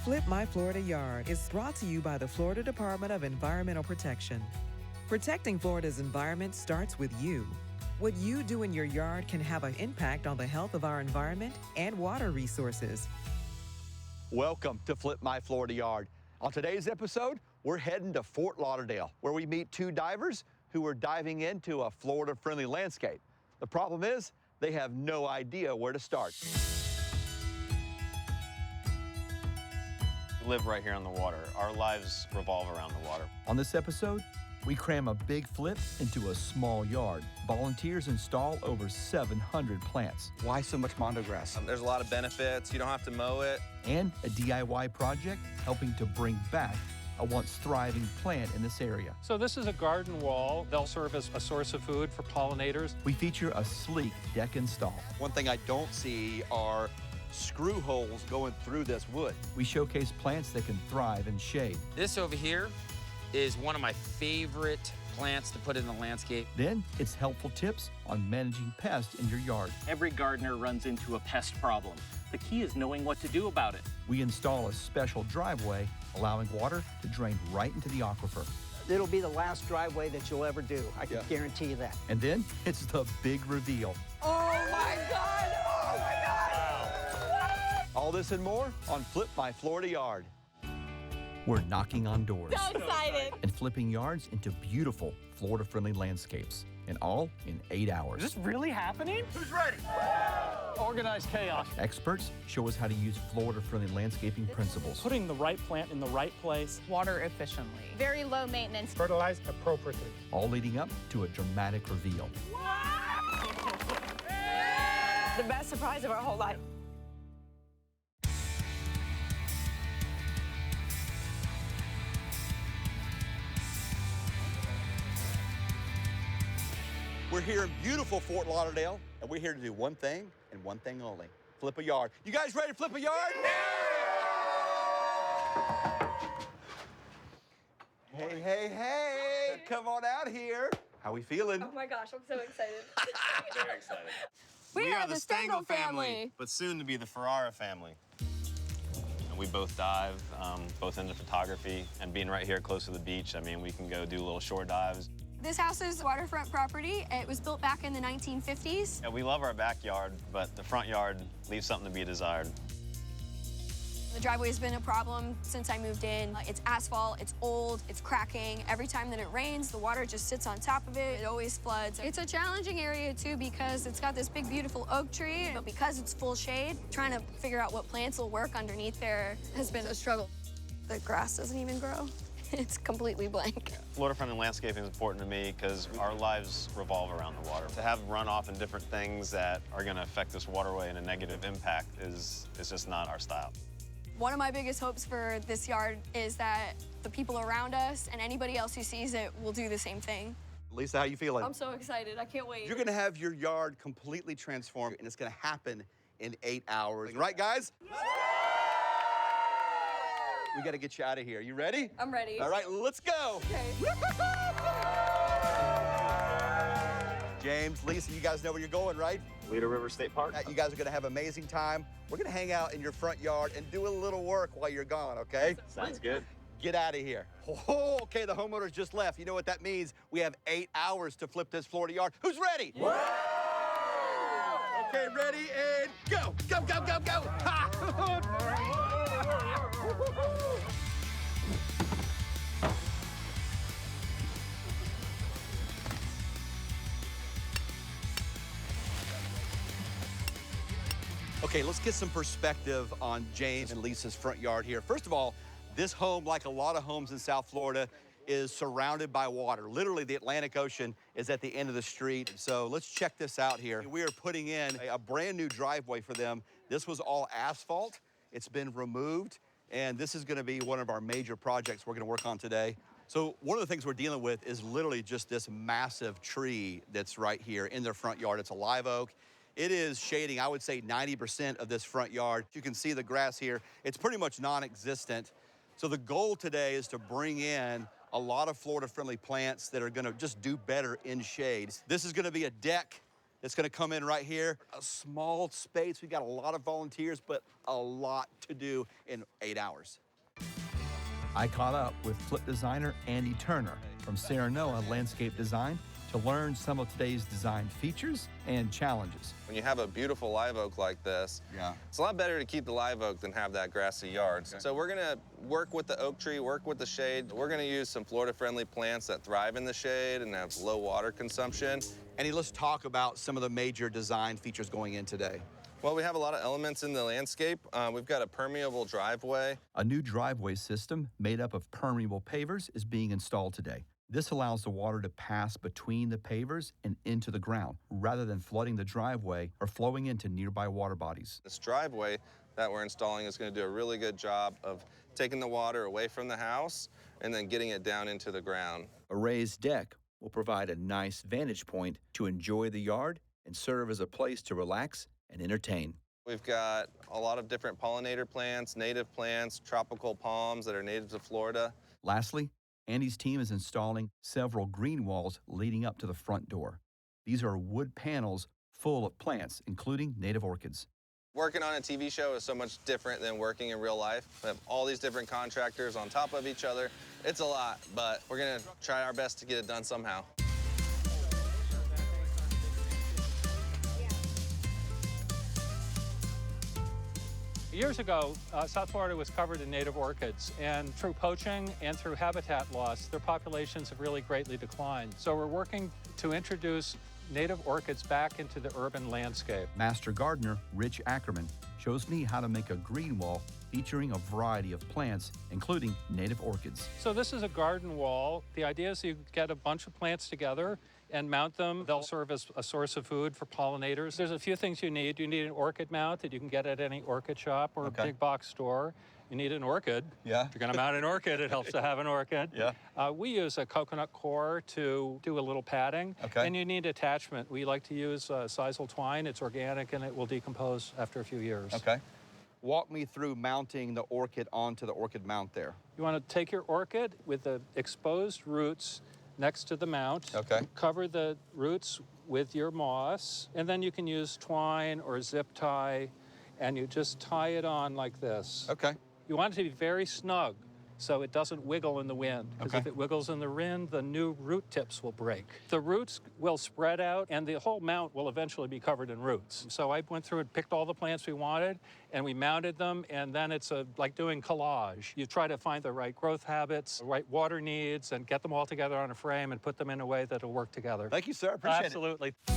Flip My Florida Yard is brought to you by the Florida Department of Environmental Protection. Protecting Florida's environment starts with you. What you do in your yard can have an impact on the health of our environment and water resources. Welcome to Flip My Florida Yard. On today's episode, we're heading to Fort Lauderdale, where we meet two divers who are diving into a Florida-friendly landscape. The problem is, they have no idea where to start. We live right here on the water. Our lives revolve around the water. On this episode, we cram a big flip into a small yard. Volunteers install over 700 plants. Why so much mondo grass? There's a lot of benefits. You don't have to mow it. And a DIY project helping to bring back a once thriving plant in this area. So this is a garden wall. They'll serve as a source of food for pollinators. We feature a sleek deck install. One thing I don't see are screw holes going through this wood. We showcase plants that can thrive in shade. This over here is one of my favorite plants to put in the landscape. Then it's helpful tips on managing pests in your yard. Every gardener runs into a pest problem. The key is knowing what to do about it. We install a special driveway, allowing water to drain right into the aquifer. It'll be the last driveway that you'll ever do. I can guarantee you that. And then it's the big reveal. Oh my God! Oh my God! Wow. All this and more on Flip My Florida Yard. We're knocking on doors. So excited! And flipping yards into beautiful Florida-friendly landscapes, and all in 8 hours. Is this really happening? Who's ready? Organized chaos. Experts show us how to use Florida-friendly landscaping principles. Putting the right plant in the right place. Water efficiently. Very low maintenance. Fertilized appropriately. All leading up to a dramatic reveal. The best surprise of our whole life. We're here in beautiful Fort Lauderdale, and we're here to do one thing and one thing only: flip a yard. You guys ready to flip a yard? Hey, hey, hey! Come on out here. How we feeling? Oh my gosh, I'm so excited. Very excited. We are the Stengel family. but soon to be the Ferrara family. And we both dive, both into photography, and being right here close to the beach, I mean, we can go do little shore dives. This house is waterfront property. It was built back in the 1950s. Yeah, we love our backyard, but the front yard leaves something to be desired. The driveway's been a problem since I moved in. It's asphalt, it's old, it's cracking. Every time that it rains, the water just sits on top of it. It always floods. It's a challenging area too because it's got this big, beautiful oak tree, but because it's full shade, trying to figure out what plants will work underneath there has been a struggle. The grass doesn't even grow. It's completely blank. Florida-friendly landscaping is important to me because our lives revolve around the water. To have runoff and different things that are going to affect this waterway in a negative impact is just not our style. One of my biggest hopes for this yard is that the people around us and anybody else who sees it will do the same thing. Lisa, how you feeling? I'm so excited. I can't wait. You're gonna have your yard completely transformed, and it's gonna happen in 8 hours. Right, guys? We gotta get you out of here. You ready? I'm ready. All right, let's go. Okay. James, Lisa, you guys know where you're going, right? Leader River State Park. You guys are gonna have an amazing time. We're gonna hang out in your front yard and do a little work while you're gone, okay? Sounds good. Get out of here. Oh, okay, the homeowners just left. You know what that means? We have 8 hours to flip this Florida yard. Who's ready? Yeah. Okay, ready, and go. Go, go, go, go. Ha! Okay, let's get some perspective on James and Lisa's front yard here. First of all, this home, like a lot of homes in South Florida, is surrounded by water. Literally, the Atlantic Ocean is at the end of the street. So let's check this out here. We are putting in a brand new driveway for them. This was all asphalt. It's been removed, and this is gonna be one of our major projects we're gonna work on today. So one of the things we're dealing with is literally just this massive tree that's right here in their front yard. It's a live oak. It is shading, I would say, 90% of this front yard. You can see the grass here. It's pretty much non-existent. So the goal today is to bring in a lot of Florida-friendly plants that are gonna just do better in shade. This is gonna be a deck that's gonna come in right here. A small space. We got a lot of volunteers, but a lot to do in 8 hours. I caught up with flip designer Andy Turner from Serenoa Landscape Design to learn some of today's design features and challenges. When you have a beautiful live oak like this, it's a lot better to keep the live oak than have that grassy yard. So we're gonna work with the oak tree, work with the shade. We're gonna use some Florida-friendly plants that thrive in the shade and have low water consumption. Andy, let's talk about some of the major design features going in today. Well, we have a lot of elements in the landscape. We've got a permeable driveway. A new driveway system made up of permeable pavers is being installed today. This allows the water to pass between the pavers and into the ground, rather than flooding the driveway or flowing into nearby water bodies. This driveway that we're installing is going to do a really good job of taking the water away from the house and then getting it down into the ground. A raised deck will provide a nice vantage point to enjoy the yard and serve as a place to relax and entertain. We've got a lot of different pollinator plants, native plants, tropical palms that are native to Florida. Lastly, Andy's team is installing several green walls leading up to the front door. These are wood panels full of plants, including native orchids. Working on a TV show is so much different than working in real life. We have all these different contractors on top of each other. It's a lot, but we're gonna try our best to get it done somehow. Years ago, South Florida was covered in native orchids, and through poaching and through habitat loss, their populations have really greatly declined. So we're working to introduce native orchids back into the urban landscape. Master gardener Rich Ackerman shows me how to make a green wall featuring a variety of plants, including native orchids. So this is a garden wall. The idea is you get a bunch of plants together and mount them. They'll serve as a source of food for pollinators. There's a few things you need. You need an orchid mount that you can get at any orchid shop or a big box store. You need an orchid. Yeah. If you're gonna mount an orchid, it helps to have an orchid. Yeah. We use a coconut core to do a little padding. Okay. And you need attachment. We like to use sisal twine. It's organic and it will decompose after a few years. Okay. Walk me through mounting the orchid onto the orchid mount there. You want to take your orchid with the exposed roots next to the mount. Okay. Cover the roots with your moss, and then you can use twine or zip tie, and you just tie it on like this. Okay. You want it to be very snug so it doesn't wiggle in the wind, because if it wiggles in the wind, the new root tips will break. The roots will spread out, and the whole mount will eventually be covered in roots. So I went through and picked all the plants we wanted, and we mounted them, and then it's like doing collage. You try to find the right growth habits, the right water needs, and get them all together on a frame and put them in a way that'll work together. Thank you, sir. Appreciate Absolutely. it.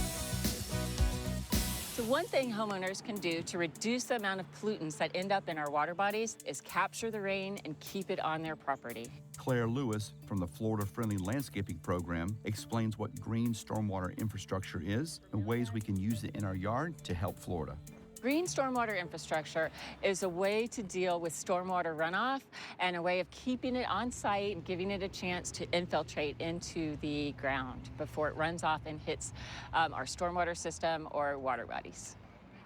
So one thing homeowners can do to reduce the amount of pollutants that end up in our water bodies is capture the rain and keep it on their property. Claire Lewis from the Florida Friendly Landscaping Program explains what green stormwater infrastructure is and ways we can use it in our yard to help Florida. Green stormwater infrastructure is a way to deal with stormwater runoff and a way of keeping it on site and giving it a chance to infiltrate into the ground before it runs off and hits our stormwater system or water bodies.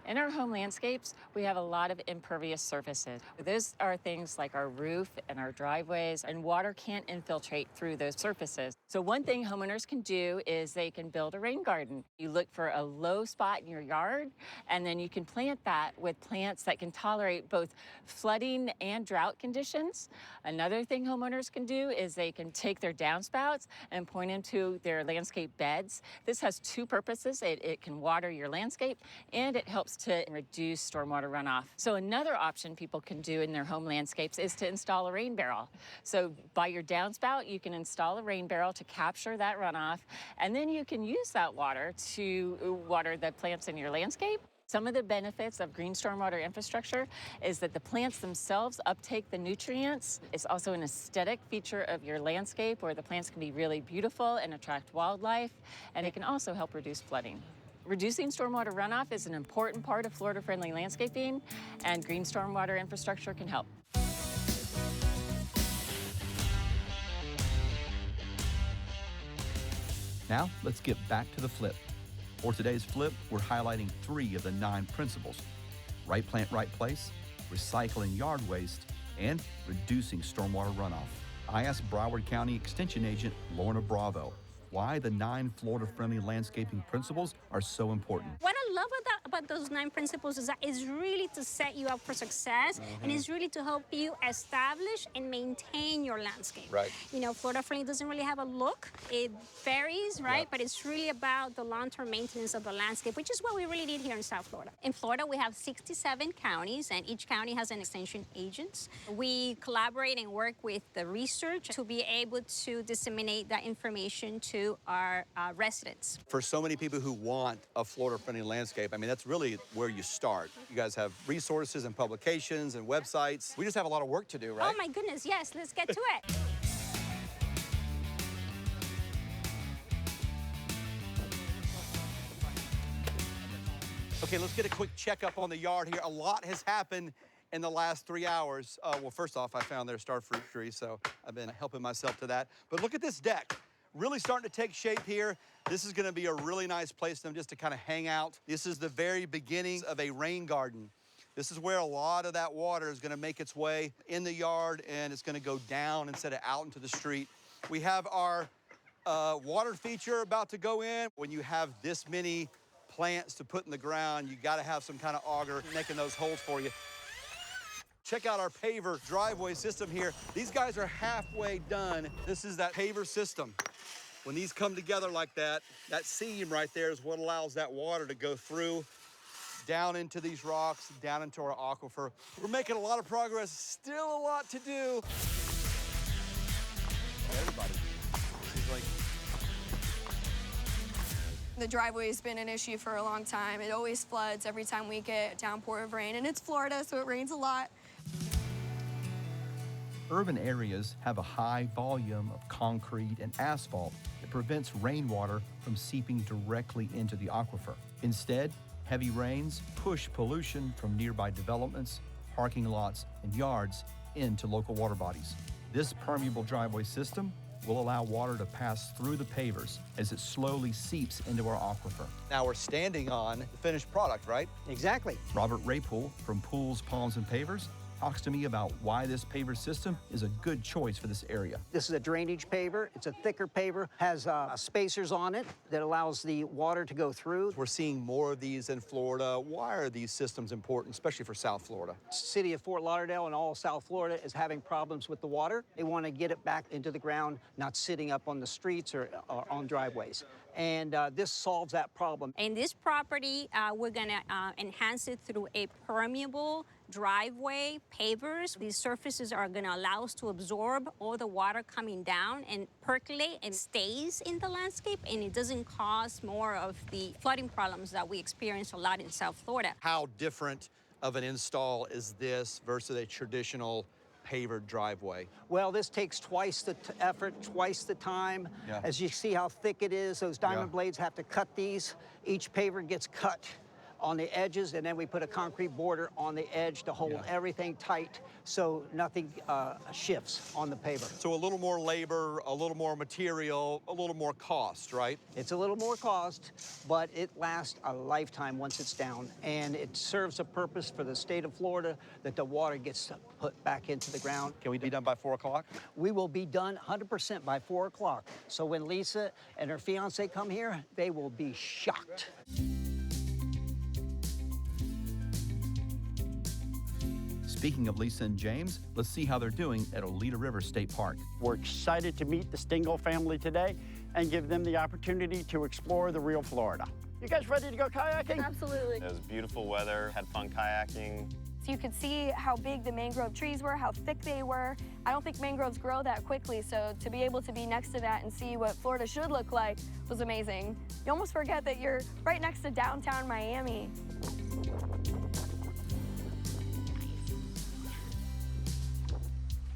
In our home landscapes, we have a lot of impervious surfaces. Those are things like our roof and our driveways, and water can't infiltrate through those surfaces. So one thing homeowners can do is they can build a rain garden. You look for a low spot in your yard, and then you can plant that with plants that can tolerate both flooding and drought conditions. Another thing homeowners can do is they can take their downspouts and point into their landscape beds. This has two purposes. It can water your landscape, and it helps to reduce stormwater runoff. So another option people can do in their home landscapes is to install a rain barrel. So by your downspout, you can install a rain barrel to capture that runoff, and then you can use that water to water the plants in your landscape. Some of the benefits of green stormwater infrastructure is that the plants themselves uptake the nutrients. It's also an aesthetic feature of your landscape where the plants can be really beautiful and attract wildlife, and it can also help reduce flooding. Reducing stormwater runoff is an important part of Florida-friendly landscaping, and green stormwater infrastructure can help. Now, let's get back to the flip. For today's flip, we're highlighting 3 of the 9 principles: right plant, right place, recycling yard waste, and reducing stormwater runoff. I asked Broward County Extension Agent Lorna Bravo why the 9 Florida-friendly landscaping principles are so important. What I love about those 9 principles is that it's really to set you up for success, and it's really to help you establish and maintain your landscape. Right. You know, Florida friendly doesn't really have a look. It varies, right? But it's really about the long-term maintenance of the landscape, which is what we really need here in South Florida. In Florida, we have 67 counties, and each county has an extension agent. We collaborate and work with the research to be able to disseminate that information to our residents. For so many people who want a Florida-friendly landscape, I mean, that's really where you start. You guys have resources and publications and websites. We just have a lot of work to do, right? Oh my goodness, yes, let's get to it. Okay, let's get a quick checkup on the yard here. A lot has happened in the last 3 hours. Well, first off, I found their star fruit tree, so I've been helping myself to that. But look at this deck. Really starting to take shape here. This is gonna be a really nice place for them just to kind of hang out. This is the very beginning of a rain garden. This is where a lot of that water is gonna make its way in the yard, and it's gonna go down instead of out into the street. We have our water feature about to go in. When you have this many plants to put in the ground, you gotta have some kind of auger making those holes for you. Check out our paver driveway system here. These guys are halfway done. This is that paver system. When these come together like that, that seam right there is what allows that water to go through, down into these rocks, down into our aquifer. We're making a lot of progress, still a lot to do. Everybody, seems like The driveway's been an issue for a long time. It always floods every time we get a downpour of rain, and it's Florida, so it rains a lot. Urban areas have a high volume of concrete and asphalt that prevents rainwater from seeping directly into the aquifer. Instead, heavy rains push pollution from nearby developments, parking lots, and yards into local water bodies. This permeable driveway system will allow water to pass through the pavers as it slowly seeps into our aquifer. now we're standing on the finished product, right? Exactly. Robert Raypool from Pools, Palms, and Pavers talks to me about why this paver system is a good choice for this area. This is a drainage paver. It's a thicker paver, has spacers on it that allows the water to go through. We're seeing more of these in Florida. Why are these systems important, especially for South Florida? City of Fort Lauderdale and all of South Florida is having problems with the water. They want to get it back into the ground, not sitting up on the streets or on driveways. And this solves that problem. In this property, we're gonna enhance it through a permeable driveway pavers. These surfaces are gonna allow us to absorb all the water coming down and percolate and stays in the landscape, and it doesn't cause more of the flooding problems that we experience a lot in South Florida. How different of an install is this versus a traditional pavered driveway? Well, this takes twice the effort, twice the time. Yeah. As you see how thick it is, those diamond blades have to cut these. Each paver gets cut on the edges, and then we put a concrete border on the edge to hold everything tight so nothing shifts on the paver. So a little more labor, a little more material, a little more cost, right? It's a little more cost, but it lasts a lifetime once it's down, and it serves a purpose for the state of Florida that the water gets put back into the ground. Can we be done by 4 o'clock? We will be done 100% by 4 o'clock. So when Lisa and her fiance come here, they will be shocked. Speaking of Lisa and James, let's see how they're doing at Oleta River State Park. We're excited to meet the Stingle family today and give them the opportunity to explore the real Florida. You guys ready to go kayaking? Absolutely. It was beautiful weather, had fun kayaking. So you could see how big the mangrove trees were, how thick they were. I don't think mangroves grow that quickly, so to be able to be next to that and see what Florida should look like was amazing. You almost forget that you're right next to downtown Miami.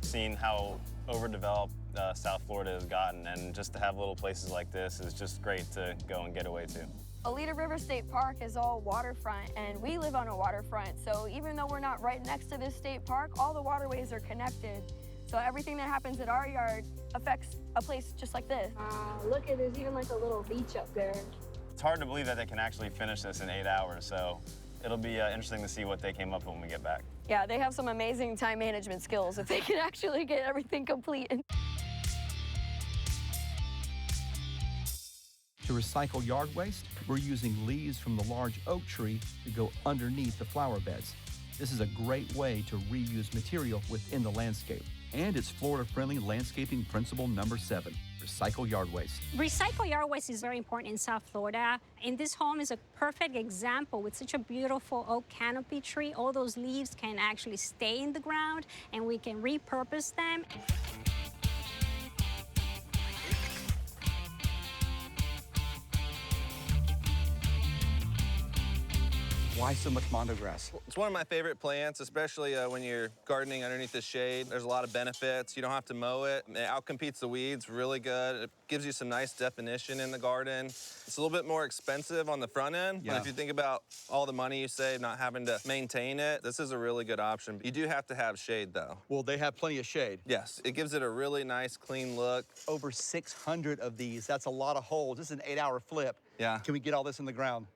Seeing how overdeveloped South Florida has gotten, and just to have little places like this is just great to go and get away to. Oleta River State Park is all waterfront, and we live on a waterfront, so even though we're not right next to this state park, all the waterways are connected. So everything that happens at our yard affects a place just like this. Look at, there's even like a little beach up there. It's hard to believe that they can actually finish this in 8 hours, so it'll be interesting to see what they came up with when we get back. Yeah, they have some amazing time management skills if they can actually get everything complete. recycle yard waste, we're using leaves from the large oak tree to go underneath the flower beds. This is a great way to reuse material within the landscape. And it's Florida-friendly landscaping principle number 7, recycle yard waste. Recycle yard waste is very important in South Florida. And this home is a perfect example with such a beautiful oak canopy tree. All those leaves can actually stay in the ground and we can repurpose them. Why so much mondo grass? It's one of my favorite plants, especially when you're gardening underneath the shade. There's a lot of benefits. You don't have to mow it. It outcompetes the weeds really good. It gives you some nice definition in the garden. It's a little bit more expensive on the front end. Yeah. But if you think about all the money you save not having to maintain it, this is a really good option. You do have to have shade, though. Well, they have plenty of shade. Yes, it gives it a really nice, clean look. Over 600 of these. That's a lot of holes. This is an 8-hour flip. Yeah. Can we get all this in the ground?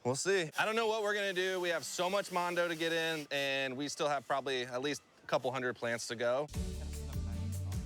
We'll see. I don't know what we're gonna do. We have so much mondo to get in, and we still have probably at least a couple hundred plants to go.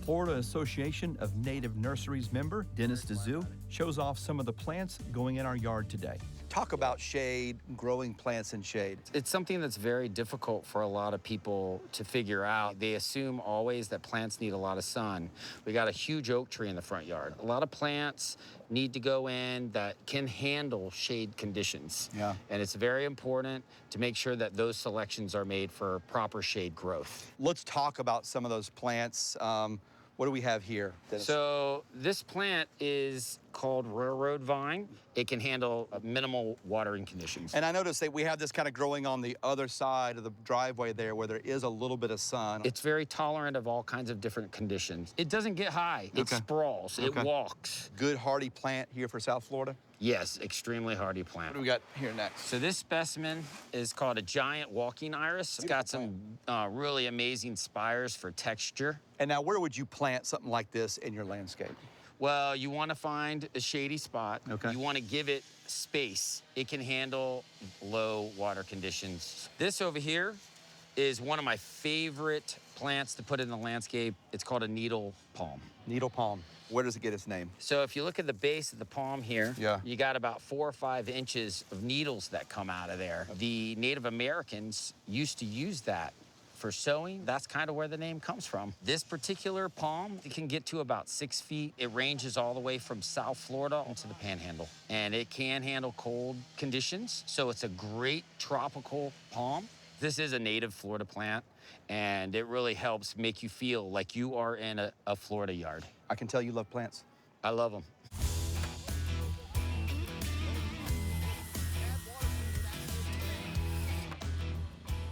Florida Association of Native Nurseries member Dennis DeZoo shows off some of the plants going in our yard today. Talk about shade, growing plants in shade. It's something that's very difficult for a lot of people to figure out. They assume always that plants need a lot of sun. We got a huge oak tree in the front yard. A lot of plants need to go in that can handle shade conditions. Yeah. And it's very important to make sure that those selections are made for proper shade growth. Let's talk about some of those plants. What do we have here, Dennis? So this plant is called railroad vine. It can handle minimal watering conditions. And I noticed that we have this kind of growing on the other side of the driveway there where there is a little bit of sun. It's very tolerant of all kinds of different conditions. It doesn't get high. It sprawls. It walks. Good hardy plant here for South Florida? Yes, extremely hardy plant. What do we got here next? So this specimen is called a giant walking iris. It's got some really amazing spires for texture. And now where would you plant something like this in your landscape? Well, you want to find a shady spot. Okay. You want to give it space. It can handle low water conditions. This over here is one of my favorite plants to put in the landscape. It's called a needle palm. Needle palm. Where does it get its name? So if you look at the base of the palm here, Yeah. you got about 4 or 5 inches of needles that come out of there. The Native Americans used to use that for sewing. That's kind of where the name comes from. This particular palm, it can get to about 6 feet. It ranges all the way from South Florida into the Panhandle. And it can handle cold conditions, so it's a great tropical palm. This is a native Florida plant, and it really helps make you feel like you are in a Florida yard. I can tell you love plants. I love them.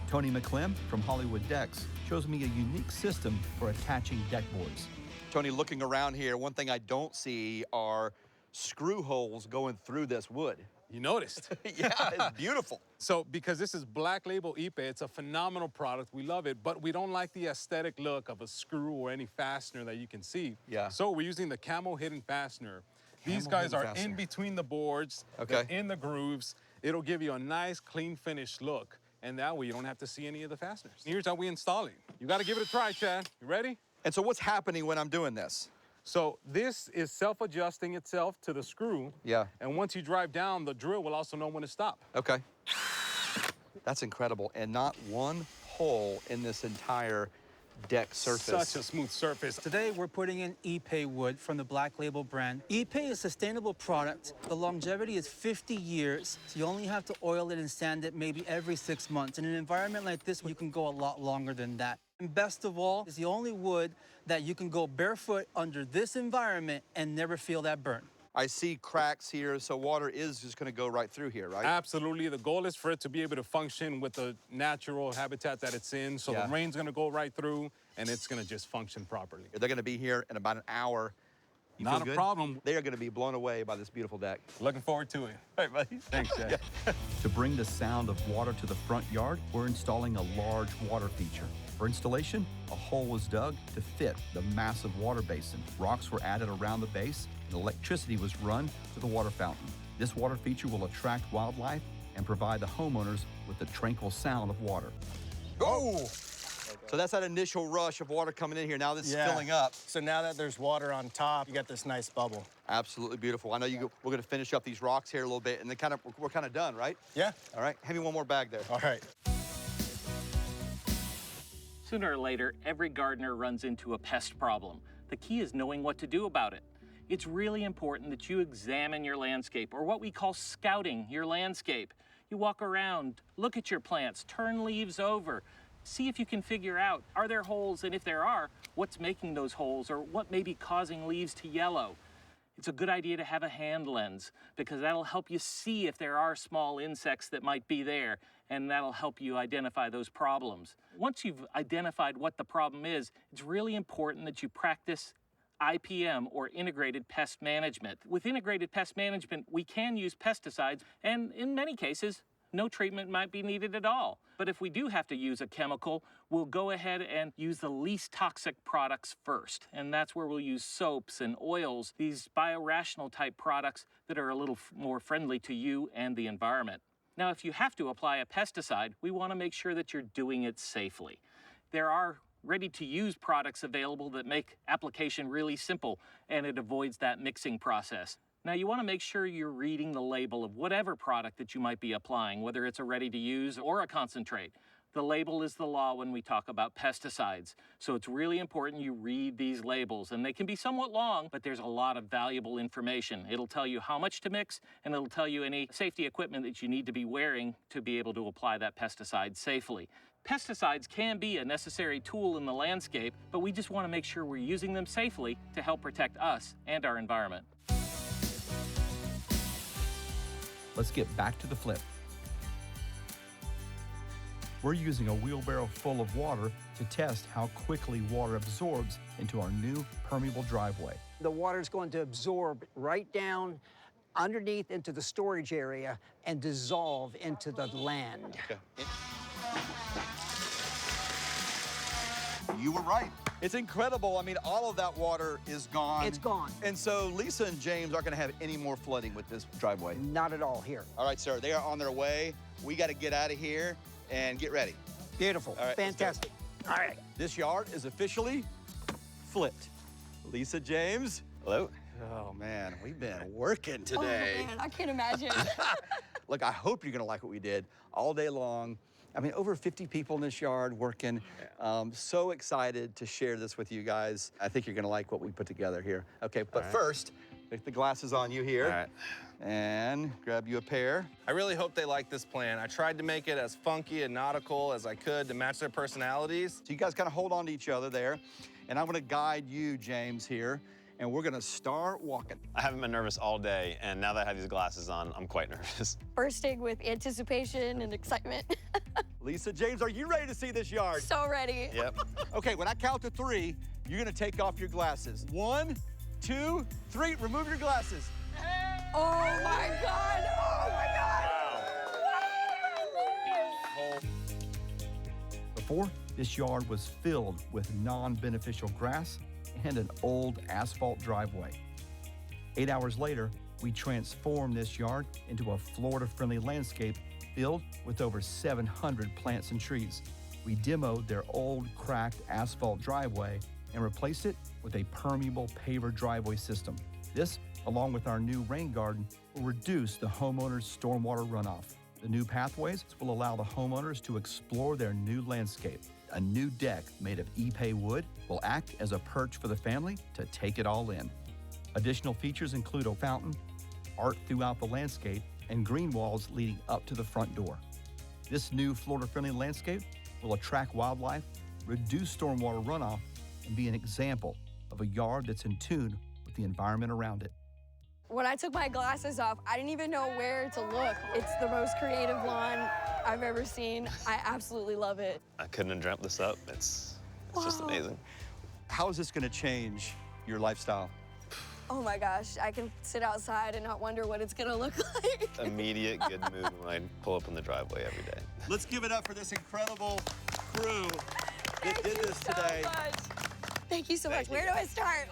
Tony McClem from Hollywood Decks shows me a unique system for attaching deck boards. Tony, looking around here, one thing I don't see are screw holes going through this wood. You noticed. Yeah, it's beautiful. So because this is Black Label Ipe, it's a phenomenal product. We love it, but we don't like the aesthetic look of a screw or any fastener that you can see. Yeah. So we're using the camo hidden fastener. These guys are in between the boards, they're in the grooves. It'll give you a nice, clean, finished look. And that way you don't have to see any of the fasteners. Here's how we install it. You gotta give it a try, Chad. You ready? And so what's happening when I'm doing this? So this is self-adjusting itself to the screw. Yeah. And once you drive down, the drill will also know when to stop. Okay. That's incredible. And not one hole in this entire deck surface. Such a smooth surface. Today, we're putting in Ipe wood from the Black Label brand. Ipe is a sustainable product. The longevity is 50 years, so you only have to oil it and sand it maybe every 6 months. In an environment like this, you can go a lot longer than that. And best of all, it's the only wood that you can go barefoot under this environment and never feel that burn. I see cracks here, so water is just gonna go right through here, right? Absolutely. The goal is for it to be able to function with the natural habitat that it's in. So the rain's gonna go right through and it's gonna just function properly. They're gonna be here in about an hour. You Not feel a good? problem. They are gonna be blown away by this beautiful deck. Looking forward to it. All right, buddy. Thanks, Chad. To bring the sound of water to the front yard, we're installing a large water feature. For installation, a hole was dug to fit the massive water basin. Rocks were added around the base, and electricity was run to the water fountain. This water feature will attract wildlife and provide the homeowners with the tranquil sound of water. Oh! So that's that initial rush of water coming in here. Now this is filling up. So now that there's water on top, you got this nice bubble. Absolutely beautiful. I know we're going to finish up these rocks here a little bit, and then we're kind of done, right? Yeah. All right. Hand me one more bag there. All right. Sooner or later, every gardener runs into a pest problem. The key is knowing what to do about it. It's really important that you examine your landscape, or what we call scouting your landscape. You walk around, look at your plants, turn leaves over, see if you can figure out, are there holes, and if there are, what's making those holes, or what may be causing leaves to yellow. It's a good idea to have a hand lens, because that'll help you see if there are small insects that might be there, and that'll help you identify those problems. Once you've identified what the problem is, it's really important that you practice IPM, or integrated pest management. With integrated pest management, we can use pesticides, and in many cases, no treatment might be needed at all. But if we do have to use a chemical, we'll go ahead and use the least toxic products first. And that's where we'll use soaps and oils, these biorational type products that are a little more friendly to you and the environment. Now, if you have to apply a pesticide, we want to make sure that you're doing it safely. There are ready-to-use products available that make application really simple, and it avoids that mixing process. Now, you want to make sure you're reading the label of whatever product that you might be applying, whether it's a ready-to-use or a concentrate. The label is the law when we talk about pesticides. So it's really important you read these labels, and they can be somewhat long, but there's a lot of valuable information. It'll tell you how much to mix, and it'll tell you any safety equipment that you need to be wearing to be able to apply that pesticide safely. Pesticides can be a necessary tool in the landscape, but we just want to make sure we're using them safely to help protect us and our environment. Let's get back to the flip. We're using a wheelbarrow full of water to test how quickly water absorbs into our new permeable driveway. The water is going to absorb right down underneath into the storage area and dissolve into the land. Okay. You were right. It's incredible. I mean, all of that water is gone. It's gone. And so Lisa and James aren't going to have any more flooding with this driveway. Not at all here. All right, sir. They are on their way. We got to get out of here and get ready. Beautiful. All right, fantastic. All right. This yard is officially flipped. Lisa, James. Hello. Oh, man, we've been working today. Oh, man, I can't imagine. Look, I hope you're going to like what we did all day long. I mean, over 50 people in this yard working. So excited to share this with you guys. I think you're going to like what we put together here. Okay, but first, take the glasses on you here. All right. And grab you a pair. I really hope they like this plan. I tried to make it as funky and nautical as I could to match their personalities. So you guys kind of hold on to each other there. And I'm going to guide you, James, here. And we're going to start walking. I haven't been nervous all day, and now that I have these glasses on, I'm quite nervous. Bursting with anticipation and excitement. Lisa, James, are you ready to see this yard? So ready. Yep. Okay, when I count to 3, you're going to take off your glasses. 1, 2, 3, remove your glasses. Oh, my God. Oh, my God. Wow. Before, this yard was filled with non-beneficial grass and an old asphalt driveway. 8 hours later, we transformed this yard into a Florida-friendly landscape filled with over 700 plants and trees. We demoed their old, cracked asphalt driveway and replaced it with a permeable paver driveway system. This, along with our new rain garden, will reduce the homeowners' stormwater runoff. The new pathways will allow the homeowners to explore their new landscape. A new deck made of Ipe wood will act as a perch for the family to take it all in. Additional features include a fountain, art throughout the landscape, and green walls leading up to the front door. This new Florida-friendly landscape will attract wildlife, reduce stormwater runoff, and be an example of a yard that's in tune with the environment around it. When I took my glasses off, I didn't even know where to look. It's the most creative lawn I've ever seen. I absolutely love it. I couldn't have dreamt this up. It's just amazing. How is this going to change your lifestyle? Oh my gosh, I can sit outside and not wonder what it's gonna look like. Immediate good mood when I pull up in the driveway every day. Let's give it up for this incredible crew that did this today. Thank you so much. Where do I start?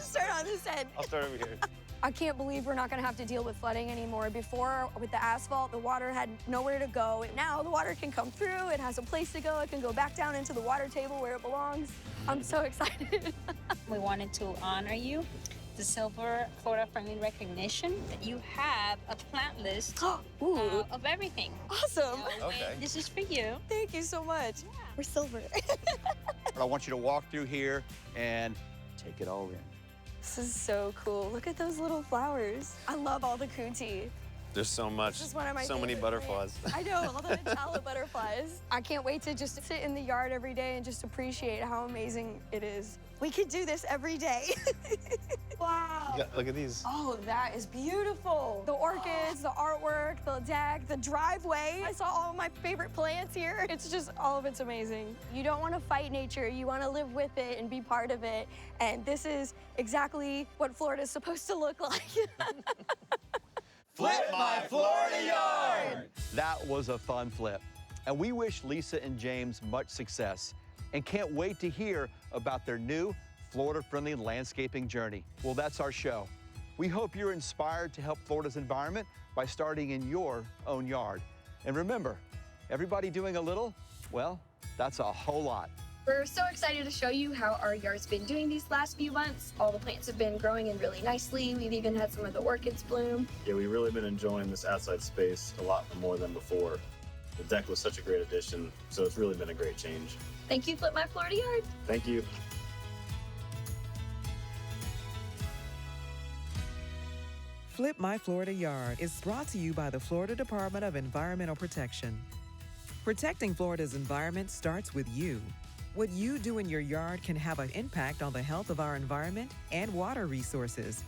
Start on this end. I'll start over here. I can't believe we're not gonna have to deal with flooding anymore. Before, with the asphalt, the water had nowhere to go. Now the water can come through, it has a place to go, it can go back down into the water table where it belongs. I'm so excited. We wanted to honor you, the Silver Florida Friendly recognition, that you have a plant list of everything. Awesome. Okay. This is for you. Thank you so much. Yeah. We're silver. I want you to walk through here and take it all in. This is so cool. Look at those little flowers. I love all the cootie. There's so much, This is one of my so many favorite butterflies. plants. I know, all the Nutella butterflies. I can't wait to just sit in the yard every day and just appreciate how amazing it is. We could do this every day. Wow. Yeah, look at these. Oh, that is beautiful. The orchids, the artwork, the deck, the driveway. I saw all of my favorite plants here. It's just, all of it's amazing. You don't want to fight nature. You want to live with it and be part of it. And this is exactly what Florida is supposed to look like. Flip my Florida yard! That was a fun flip. And we wish Lisa and James much success and can't wait to hear about their new Florida-friendly landscaping journey. Well, that's our show. We hope you're inspired to help Florida's environment by starting in your own yard. And remember, everybody doing a little, well, that's a whole lot. We're so excited to show you how our yard's been doing these last few months. All the plants have been growing in really nicely. We've even had some of the orchids bloom. Yeah, we've really been enjoying this outside space a lot more than before. The deck was such a great addition, so it's really been a great change. Thank you, Flip My Florida Yard. Thank you. Flip My Florida Yard is brought to you by the Florida Department of Environmental Protection. Protecting Florida's environment starts with you. What you do in your yard can have an impact on the health of our environment and water resources.